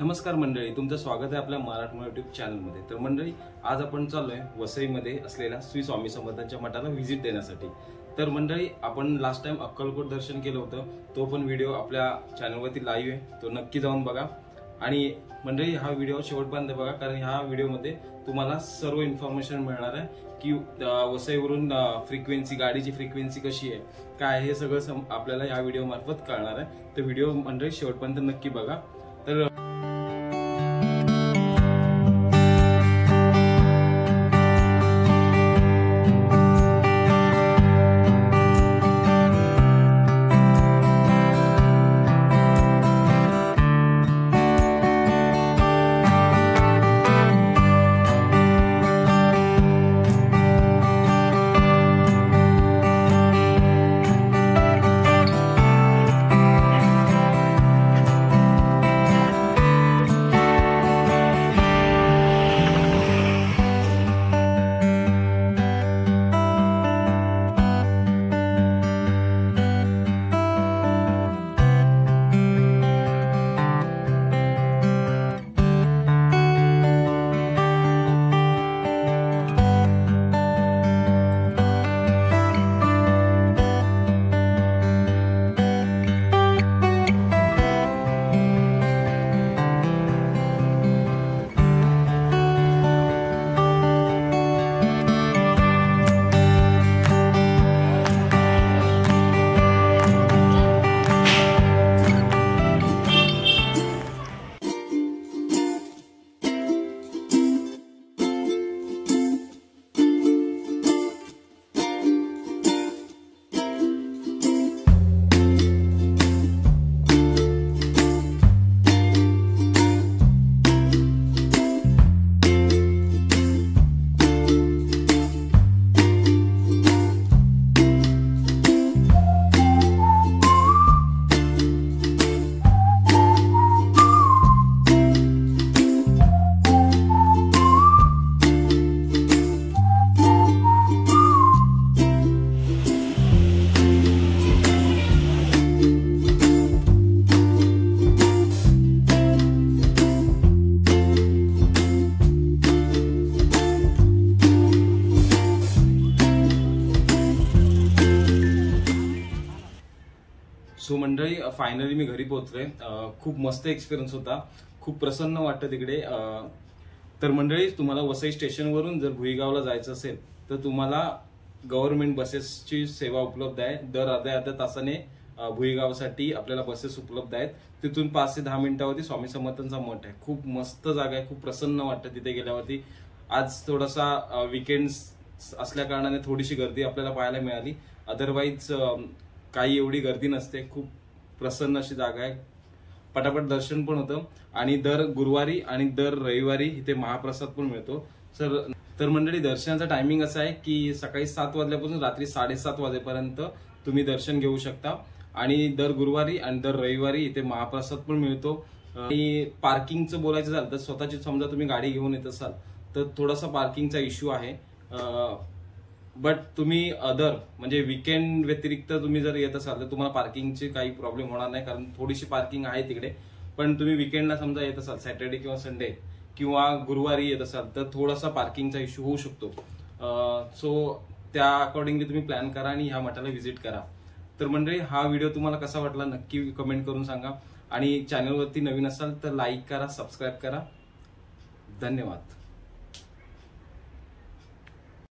नमस्कार मंडळी, तुमचं स्वागत आहे आपल्या मराठमोळा यूट्यूब चॅनलमध्ये। तर मंडळी, आज आपण चाललोय वसईमध्ये असलेल्या श्री स्वामी समर्थांच्या मठाला व्हिजिट देण्यासाठी। तर मंडळी, आपण लास्ट टाइम अक्कलकोट दर्शन केलं होतं, तो पण व्हिडिओ आपल्या चॅनलवरती लाईव्ह आहे, तो नक्की जाऊन बघा। आणि मंडळी, हा व्हिडिओ शेवटपर्यंत बघा, कारण ह्या व्हिडिओमध्ये तुम्हाला सर्व इन्फॉर्मेशन मिळणार आहे की वसईवरून गाडीची फ्रिक्वेन्सी कशी आहे, काय हे सगळं आपल्याला या व्हिडिओ मार्फत कळणार आहे। तर व्हिडिओ मंडळी शेवटपर्यंत नक्की बघा। तर सो मंडळी, फायनली मी घरी पोहोचलोय। खूप मस्त एक्सपिरियन्स होता, खूप प्रसन्न वाटतं तिकडे। तर मंडळी, तुम्हाला वसई स्टेशनवरून जर भुईगावला जायचं असेल तर तुम्हाला गव्हर्नमेंट बसेसची सेवा उपलब्ध आहे। दर अर्ध्या तासाने भुईगावसाठी आपल्याला बसेस उपलब्ध आहेत। तिथून 5 ते 10 मिनिटावरती स्वामी समर्थांचा मठ आहे। खूप मस्त जागा आहे, खूप प्रसन्न वाटतं तिथे गेल्यावरती। आज थोडासा वीकेंड असल्या कारणाने थोडीशी गर्दी आपल्याला पाहायला मिळाली, अदरवाईज काही एवढी गर्दी नसते। खूप प्रसन्न अशी जागा आहे, पटापट दर्शन पण होतं। आणि दर गुरुवारी आणि दर रविवारी इथे महाप्रसाद पण मिळतो। तर मंडळी, दर्शनाचा टायमिंग असा आहे की सकाळी 7 वाजल्यापासून रात्री 7:30 वाजेपर्यंत तुम्ही दर्शन घेऊ शकता। आणि दर गुरुवारी आणि दर रविवारी इथे महाप्रसाद पण मिळतो। आणि पार्किंगचं बोलायचं झालं तर स्वतःची समजा तुम्ही गाडी घेऊन येत असाल तर थोडासा पार्किंगचा इश्यू आहे, बट तुम्ही म्हणजे वीकेंड व्यतिरिक्त तुम्ही जर येत असाल तर तुम्हाला पार्किंगचे काही प्रॉब्लेम होणार नाही, कारण थोडीशी पार्किंग आहे तिकडे। पण तुम्ही वीकेंडला समजा येत असाल, सॅटर्डे किंवा संडे किंवा गुरुवारी येत असाल तर थोडासा पार्किंगचा इश्यू होऊ शकतो। सो त्या अकॉर्डिंगली तुम्ही प्लॅन करा आणि ह्या मठाला व्हिजिट करा। तर मंडळी, हा व्हिडिओ तुम्हाला कसा वाटला नक्की कमेंट करून सांगा। आणि चॅनलवरती नवीन असाल तर लाईक करा, सबस्क्राईब करा। धन्यवाद।